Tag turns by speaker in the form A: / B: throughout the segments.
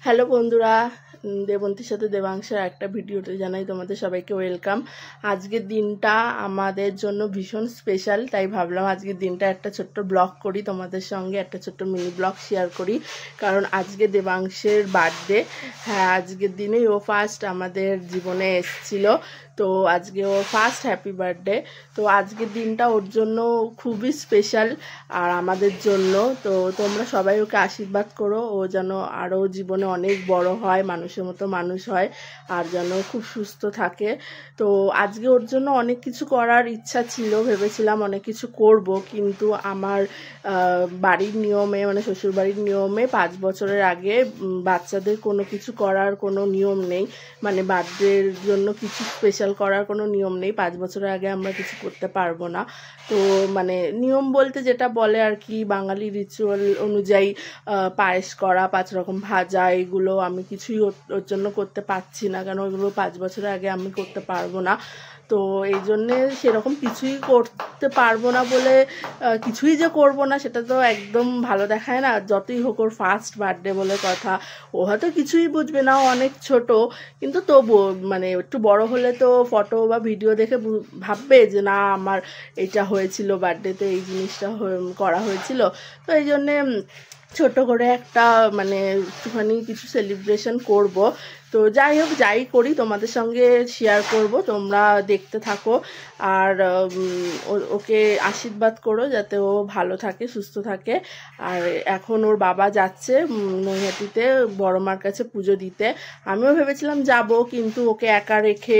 A: Hello বন্ধুরা, দেবন্তীর সাথে দেবাংশের একটা ভিডিওতে জানাই তোমাদের সবাইকে ওয়েলকাম। আজকের দিনটা আমাদের জন্য ভীষণ স্পেশাল, তাই ভাবলাম আজকের দিনটা একটা ছোট্ট ব্লগ করি, তোমাদের সঙ্গে একটা ছোট্ট মিনি ব্লগ শেয়ার করি। কারণ আজকে দেবাংশের বার্থডে। হ্যাঁ, আজকের দিনেই ও ফার্স্ট আমাদের জীবনে এসেছিল, তো আজকে ওর ফার্স্ট হ্যাপি বার্থডে। তো আজকের দিনটা ওর জন্য খুবই স্পেশাল আর আমাদের জন্য। তো তোমরা সবাই ওকে আশীর্বাদ করো, ও যেন আরও জীবনে অনেক বড় হয়, মানুষের মতো মানুষ হয়, আর যেন খুব সুস্থ থাকে। তো আজকে ওর জন্য অনেক কিছু করার ইচ্ছা ছিল, ভেবেছিলাম অনেক কিছু করব, কিন্তু আমার বাড়ির নিয়মে, মানে শ্বশুরবাড়ির নিয়মে 5 বছরের আগে বাচ্চাদের কোনো কিছু করার কোনো নিয়ম নেই, মানে বার্থডের জন্য কিছু স্পেশাল করার কোনো নিয়ম নেই। 5 বছরের আগে আমরা কিছু করতে পারবো না। তো মানে নিয়ম বলতে যেটা বলে আর কি, বাঙালি রিচুয়াল অনুযায়ী পায়েস করা, 5 রকম ভাজা, এগুলো আমি কিছুই ওর জন্য করতে পারছি না, কারণ ওইগুলো 5 বছরের আগে আমি করতে পারবো না। তো এই জন্যে সেরকম কিছুই করতে পারবো না বলে কিছুই যে করবো না সেটা তো একদম ভালো দেখায় না। যতই হোক ওর ফার্স্ট বার্থডে বলে কথা, ও হয়তো কিছুই বুঝবে না, অনেক ছোট, কিন্তু তবুও মানে একটু বড় হলে তো ফটো বা ভিডিও দেখে ভাববে যে না, আমার এটা হয়েছিল বার্থডেতে, এই জিনিসটা করা হয়েছিল। তো এই জন্যে ছোট করে একটা মানে একটুখানি কিছু সেলিব্রেশন করব। তো যাই হোক, যাই করি তোমাদের সঙ্গে শেয়ার করব, তোমরা দেখতে থাকো আর ওকে আশীর্বাদ করো যাতে ও ভালো থাকে, সুস্থ থাকে। আর এখন ওর বাবা যাচ্ছে নৈহাটিতে বড় মার কাছে পুজো দিতে। আমিও ভেবেছিলাম যাব, কিন্তু ওকে একা রেখে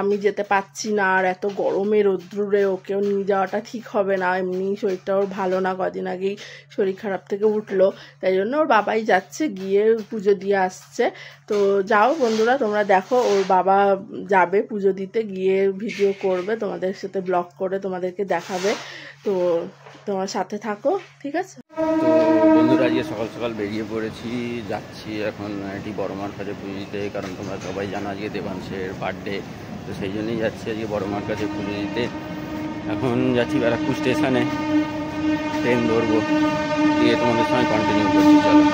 A: আমি যেতে পারছি না, আর এত গরমে রোদ্দুরে ওকেও নিয়ে যাওয়াটা ঠিক হবে না। এমনি শরীরটা ওর ভালো না, কদিন আগেই শরীর খারাপ থেকে উঠলো, তাই জন্য ওর বাবাই যাচ্ছে, গিয়ে পুজো দিয়ে আসছে। তো যাও বন্ধুরা, তোমরা দেখো, ওর বাবা যাবে পুজো দিতে, গিয়ে ভিডিও করবে, তোমাদের সাথে ব্লগ করে তোমাদেরকে দেখাবে। তো তোমার সাথে থাকো, ঠিক আছে?
B: তো বন্ধুরা, আজকে সকাল সকাল বেরিয়ে পড়েছি, যাচ্ছি এখন এটি বড় মার কাছে পুজো দিতে। কারণ তোমরা সবাই জানো আজকে দেবাংশের বার্থডে, তো সেই জন্যই যাচ্ছি আজকে বড় মার কাছে পুজো দিতে। এখন যাচ্ছি ব্যারাকপুর স্টেশনে, ট্রেন ধরবো, দিয়ে তোমাদের সঙ্গে কন্টিনিউ করছি। চলো,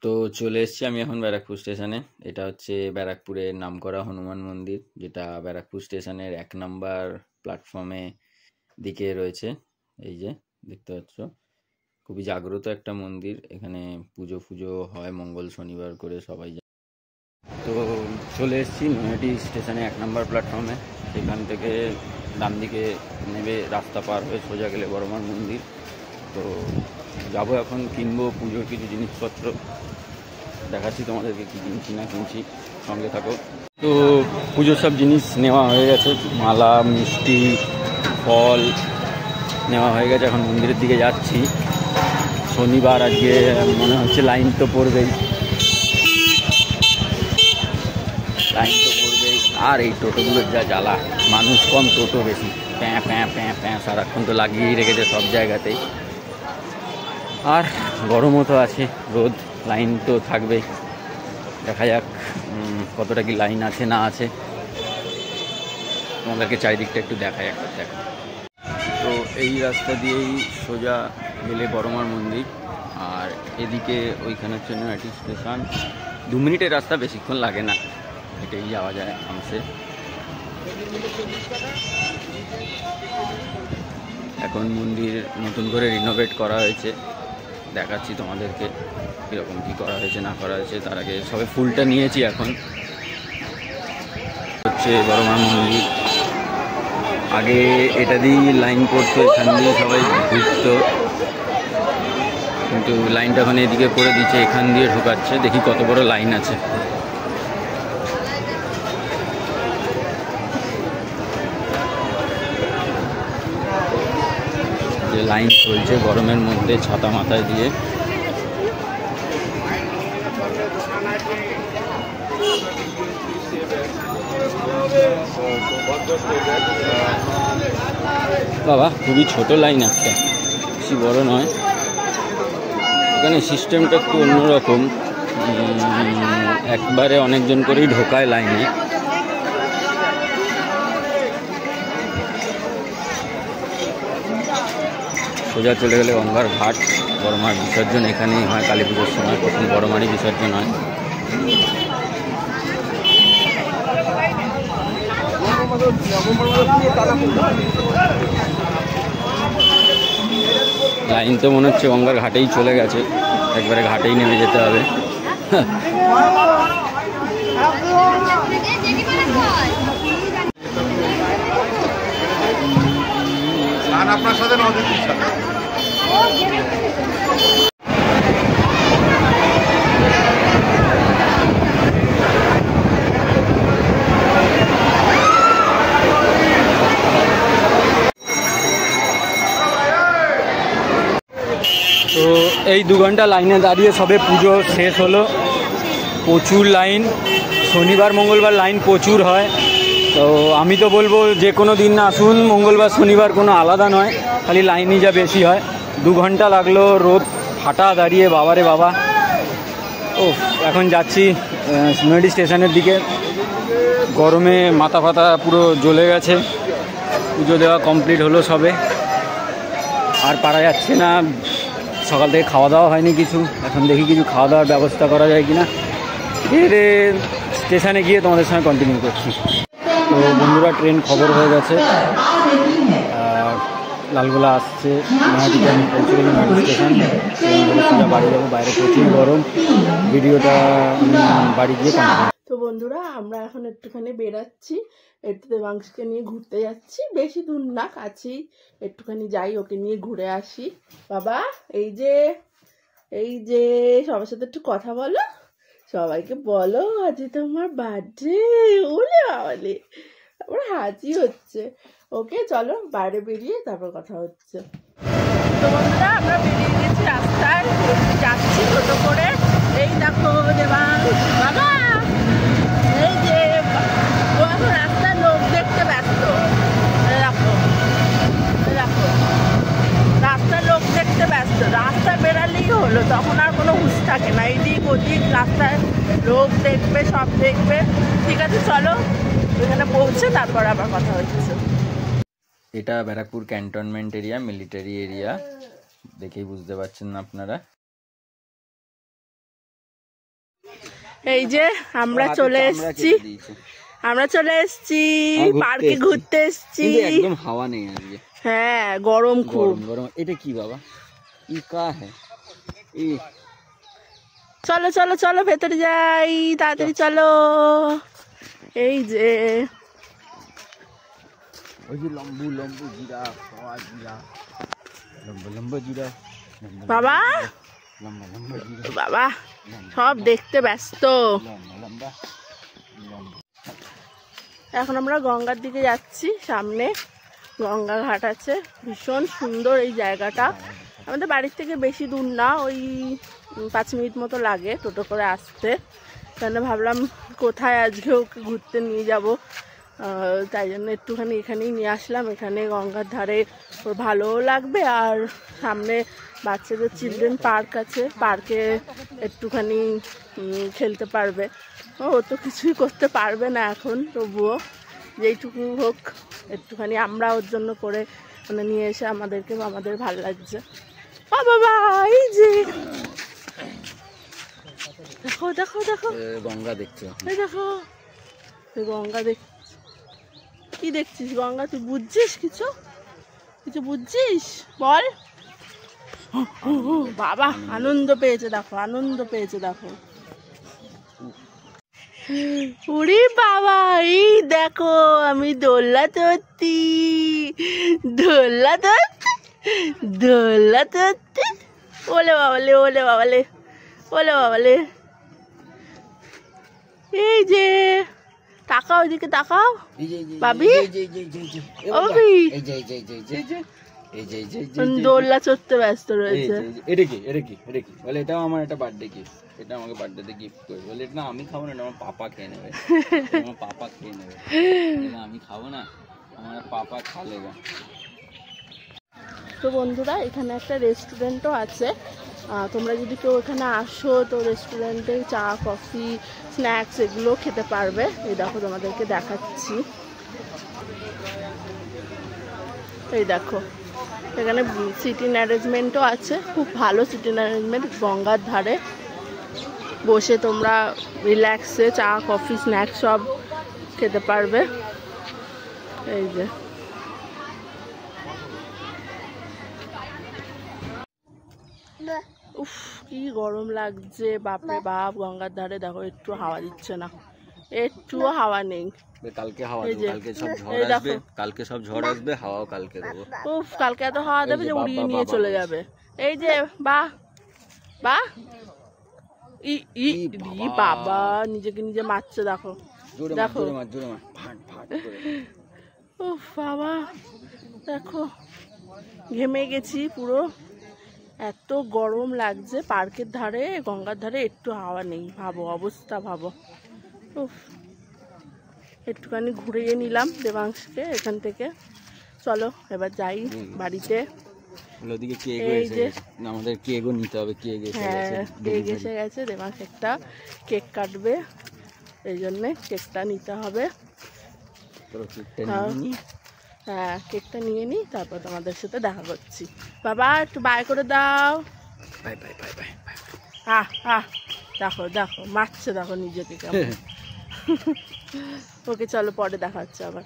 B: তো চলে এসেছি আমি এখন ব্যারাকপুর স্টেশনে। এটা হচ্ছে ব্যারাকপুরের নামকরা হনুমান মন্দির, যেটা ব্যারাকপুর স্টেশনের 1 নম্বর প্ল্যাটফর্মে দিকে রয়েছে। এই যে দেখতে পাচ্ছ, খুবই জাগ্রত একটা মন্দির। এখানে পুজো ফুজো হয় মঙ্গল শনিবার করে, সবাই যায়। তো চলে এসেছি নৈহাটি স্টেশনে 1 নম্বর প্ল্যাটফর্মে। সেখান থেকে ডান দিকে নেবে, রাস্তা পার হয়ে সোজা গেলে বড়মার মন্দির। তো যাবো এখন, কিনবো পুজোর কিছু জিনিসপত্র, দেখাচ্ছি তোমাদেরকে কী কিনছি না কিনছি, সঙ্গে থাকো। তো পুজোর সব জিনিস নেওয়া হয়ে গেছে, মালা, মিষ্টি, ফল নেওয়া হয়ে গেছে। এখন মন্দিরের দিকে যাচ্ছি। শনিবার আজকে, মনে হচ্ছে লাইন তো পড়বেই, আর এই টোটোগুলোর যা জ্বালা, মানুষ কম টোটো বেশি, প্যাঁ প্যাঁ প্যাঁ প্যাঁ সারাক্ষণ তো লাগিয়েই রেখেছে সব জায়গাতেই। আর গরমও তো আছে, রোদ, লাইন তো থাকবেই। দেখা যাক কতটা কি লাইন আছে না আছে, তোমাদেরকে চারিদিকটা একটু দেখায় একবার। দেখা তো এই রাস্তা দিয়েই সোজা গেলে বড়মার মন্দির, আর এদিকে ওইখানে হচ্ছে নৈহাটি স্টেশন। 2 মিনিটের রাস্তা, বেশিক্ষণ লাগে না, হেঁটেই যাওয়া যায় আরামসে। এখন মন্দির নতুন করে রিনোভেট করা হয়েছে, দেখাচ্ছি তোমাদেরকে কীরকম কী করা হয়েছে না করা হয়েছে। তার আগে সবে ফুলটা নিয়েছি। এখন হচ্ছে বড়মার মন্দির, আগে এটা দিয়েই লাইন পড়তো, এখান দিয়ে সবাই ঢুকতো, কিন্তু লাইনটা এখন এদিকে করে দিচ্ছে, এখান দিয়ে ঢোকাচ্ছে। দেখি কত বড় লাইন আছে। যে লাইন চলছে গরমের মধ্যে, ছাতা মাথায় দিয়ে। বাবা, খুবই ছোট লাইন একটা, বেশি বড় নয়। এখানে সিস্টেমটা একটু অন্যরকম, একবারে অনেকজন করেই ঢোকায় লাইনে। সোজা চলে গেলে গঙ্গার ঘাট, বড়মার বিসর্জন এখানেই হয় কালী পুজোর সময়, প্রথম বড়মারই এখানে বিসর্জন হয়। লাইন তো মনে হচ্ছে গঙ্গার ঘাটেই চলে গেছে, একবারে ঘাটেই নেমে যেতে হবে।
C: আপনার সাথে নদীর সাথে
D: তো এই 2 ঘন্টা লাইনে দাঁড়িয়ে সবে পুজো শেষ হলো। প্রচুর লাইন, শনিবার মঙ্গলবার লাইন প্রচুর হয়। তো আমি তো বলবো যে কোনো দিন আসুন, মঙ্গলবার শনিবার কোনো আলাদা নয়, খালি লাইনই যা বেশি হয়। 2 ঘন্টা লাগলো, রোদ ফাটা দাঁড়িয়ে, বাবারে বাবা। ও এখন যাচ্ছি নৈহাটি স্টেশনের দিকে। গরমে মাথা ফাতা পুরো জ্বলে গেছে। পুজো দেওয়া কমপ্লিট হলো সবে, আর পারা যাচ্ছে না। সকাল থেকে খাওয়া দাওয়া হয়নি কিছু, এখন দেখি কিছু খাওয়া দাওয়ার ব্যবস্থা করা যায় কিনা। এর স্টেশনে গিয়ে তোমাদের সঙ্গে কন্টিনিউ করছি। তো বন্ধুরা, ট্রেন খবর হয়ে গেছে, লালগোলা আসছে। নৈহাটিতে আমি পৌঁছে গেছি, নৈহাটি স্টেশন। সোজা বাড়ি যাবো, বাইরে প্রচুর গরম। ভিডিওটা বাড়ি গিয়ে কন্টিনিউ।
A: তো বন্ধুরা, আমরা এখন একটুখানি বেরাচ্ছি, একটু দেবাংশকে নিয়ে ঘুরতে যাচ্ছি। বেশি দূর না, কাছেই, একটুখানি যাই, ওকে নিয়ে ঘুরে আসি। বাবা, এই যে সবার সাথে একটু কথা বলো, সবাইকে বলো আজ তোমার বার্থডে। ওলে বাবালে, আমার হাসি হচ্ছে। ওকে চলো, বাইরে বেরিয়ে তারপর কথা হচ্ছে। তো বন্ধুরা, আমরা বেরিয়ে গেছি রাস্তায়, যাচ্ছি টোটো করে। এই দেখো দেবাংশ, বাবা এই যে ও এখন রাস্তায় লোক দেখতে ব্যস্ত। দেখো রাস্তায় লোক দেখতে ব্যস্ত। রাস্তায় বেরালেই হলো, তখন আর কোনো হুঁশ থাকে না। এদিক ওদিক রাস্তায় লোক দেখবে, সব দেখবে। ঠিক আছে চলো, এখানে পৌঁছে তারপর আবার কথা হচ্ছে।
B: এটা Barrackpore cantonment area, military area, দেখেই বুঝতে পারছেন না আপনারা।
A: এই যে আমরা চলে এসেছি, পার্কে ঘুরতে এসেছি।
B: একদম হাওয়া নেই আজকে।
A: হ্যাঁ, গরম খুব।
B: গরম। এটা কি বাবা, ই কা হ্যাঁ?
A: চলো চলো চলো, ভেতরে যাই, তাড়াতাড়ি চলো। এই যে
B: ওই যে লম্বু জিরাফ, লম্বু জিরাফ,
A: বাবা
B: লম্বা
A: বাবা সব দেখতে ব্যস্ত। এখন আমরা গঙ্গার দিকে যাচ্ছি, সামনে গঙ্গা ঘাট আছে। ভীষণ সুন্দর এই জায়গাটা। আমাদের বাড়ির থেকে বেশি দূর না, ওই 5 মিনিট মতো লাগে টোটো করে আসতে। তাহলে ভাবলাম কোথায় আজকে ওকে ঘুরতে নিয়ে যাব, তাই জন্য একটুখানি এখানেই নিয়ে আসলাম। এখানে গঙ্গার ধারে ওর ভালোও লাগবে, আর সামনে বাচ্চাদের চিলড্রেন পার্ক আছে, পার্কে একটুখানি খেলতে পারবে। ও তো কিছুই করতে পারবে না এখন, তবুও যেইটুকু হোক একটুখানি আমরা ওর জন্য করে মানে নিয়ে এসে আমাদের ভালো লাগছে। ও বাবা, এই যে দেখো দেখো দেখো
B: গঙ্গা দেখছো,
A: এই দেখো গঙ্গা দেখছিস। কি দেখছিস গঙ্গা? তুই বুঝছিস কিছু বুঝছিস? বল। বাবা আনন্দ পেয়েছে, দেখো। উড়ি বাবা, এই দেখো আমি দোল্লা ধরতি। ওলে বাবালে। এই যে তাকাও, এদিকে তাকাও বাবি। দোল্লা চড়তে ব্যস্ত রয়েছে।
B: এটা কি বলে? এটাও আমার একটা বার্থডে গিফট। এটা আমাকে বার্থডেতে গিফট করে। বলে এটা না আমি খাবো না, আমার পাপা খেয়ে নেবে। আমি খাবো না, আমার পাপা খালেগা।
A: তো বন্ধুরা, এখানে একটা রেস্টুরেন্টও আছে। তোমরা যদি কেউ এখানে আসো তো রেস্টুরেন্টে চা, কফি, স্ন্যাক্স এগুলো খেতে পারবে। এই দেখো তোমাদেরকে দেখাচ্ছি। এই দেখো এখানে সিটিং অ্যারেঞ্জমেন্টও আছে, খুব ভালো সিটিং অ্যারেঞ্জমেন্ট, গঙ্গার ধারে। বসে তোমরা রিল্যাক্সে চা কফি স্ন্যাক্স সব খেতে পারবে। এই যে উফ কি গরম লাগছে বাপরে বাপ। গঙ্গার ধারে দেখো একটু হাওয়া দিচ্ছে না, একটুও হাওয়া নেই।
B: কালকে হাওয়া
A: এই যে,
B: কালকে সব ঝড়
A: এই দেখো।
B: আসবে, কালকে সব ঝড় আসবে, হাওয়াও কালকে দেবো।
A: উফ কালকে এত হাওয়া দেবে যে উড়িয়ে নিয়ে চলে যাবে। এই যে বাহ বাহ ই ই ই বাবা নিজেকে নিজে মারছে দেখো দেখো। উফ বাবা দেখো ঘেমে গেছি পুরো, এত গরম লাগছে। পার্কের ধারে গঙ্গার ধারে একটু হাওয়া নেই, ভাবো অবস্থা ভাবো। উফ একটুখানি ঘুরিয়ে নিলাম দেবাংশকে এখান থেকে। চলো এবার যাই বাড়িতে।
B: ওদিকে কেক
A: এই
B: এসে
A: যে
B: গেছে, আমাদের কেকও নিতে হবে। কেক এসে গেছে,
A: হ্যাঁ কেক এসে গেছে। দেবাংশ একটা কেক কাটবে, এই জন্যে কেকটা নিতে হবে। হ্যাঁ কেকটা নিয়ে নিই, তারপর তোমাদের সাথে দেখা করছি। বাবা একটু বাই করে দাও।
B: Bye bye bye bye bye.
A: আহ আহ দেখো দেখো মারছে দেখো নিজেকে কেমন। ওকে চলো পরে দেখা হচ্ছে আবার।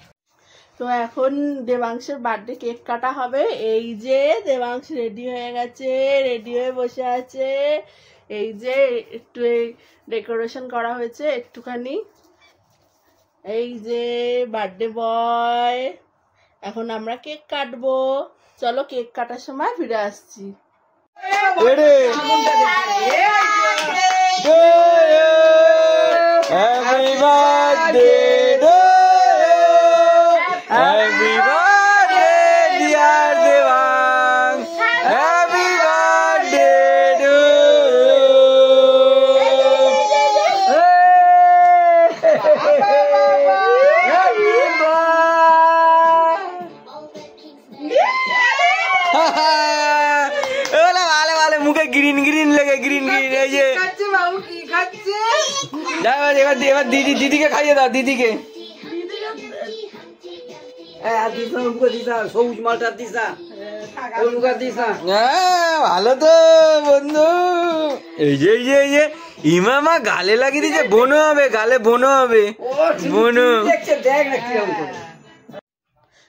A: তো এখন দেবাংশের বার্থডে কেক কাটা হবে। এই যে দেবাংশ রেডি হয়ে গেছে, রেডি হয়ে বসে আছে। এই যে একটু ডেকোরেশন করা হয়েছে একটুখানি। এই যে বার্থডে বয়, এখন আমরা কেক কাটবো। চলো কেক কাটার সময় ফিরে আসছি।
D: Happy birthday to you. Happy birthday dear Devang. Happy birthday to you. Happy birthday. वाले वाले मुझे ग्रीन ग्रीन लगे, ग्रीन ग्रीन है ये। এবার দিদিকে খাইয়ে দাও, দিদিকে।
E: সবুজ মালটা দিসা,
D: ভালো তো বন্ধু। এই যে এই যে এই যে ইমামা গালে লাগিয়ে দিচ্ছে, বোনো হবে, গালে বোনো হবে, বোনো।
E: দেখ না কিরকম করে।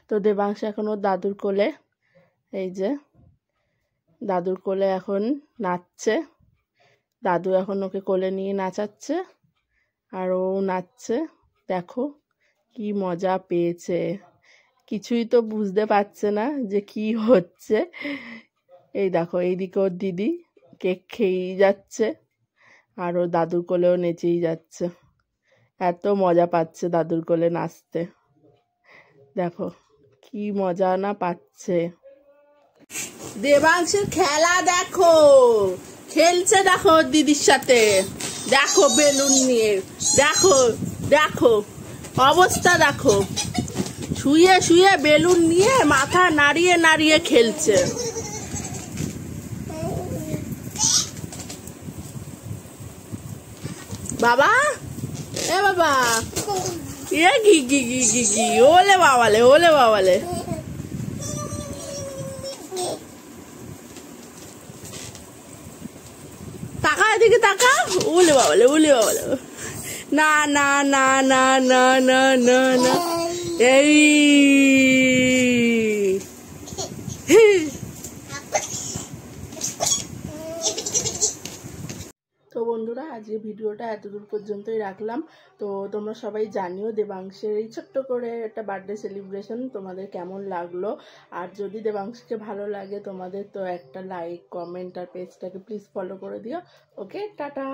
A: তো দেবাংশ এখন ওর দাদুর কোলে, এই যে দাদুর কোলে এখন নাচছে। দাদু এখন ওকে কোলে নিয়ে নাচাচ্ছে আর ও নাচছে। দেখো কি মজা পেয়েছে, কিছুই তো বুঝতে পারছে না যে কি হচ্ছে। এই দেখো এইদিকে ওর দিদি কেক খেয়েই যাচ্ছে আর ও দাদুর কোলেও নেচেই যাচ্ছে। এত মজা পাচ্ছে দাদুর কোলে নাচতে, দেখো কি মজা না পাচ্ছে। দেবাংশের খেলা দেখো, খেলছে দেখো দিদির সাথে, দেখো বেলুন নিয়ে, দেখো দেখো অবস্থা দেখো, শুয়ে শুয়ে বেলুন নিয়ে মাথা নাড়িয়ে নাড়িয়ে খেলছে। বাবা এ বাবা এ ঘি ঘি ঘি ঘি ঘি, ওলে বাবালে ওলে বাবালে। তাকা এদিকে তাকা, ওলে বাবালে ওলে বাবালে। না না না না না না না না এই তো বন্ধুরা আজকে ভিডিওটা এতদূর পর্যন্তই রাখলাম। তো তোমরা সবাই জানিও দেবাংশের এই ছোট্ট করে একটা বার্থডে সেলিব্রেশন তোমাদের কেমন লাগলো। আর যদি দেবাংশকে ভালো লাগে তোমাদের তো একটা লাইক কমেন্ট আর পেজটাকে প্লিজ ফলো করে দিও। ওকে টাটা।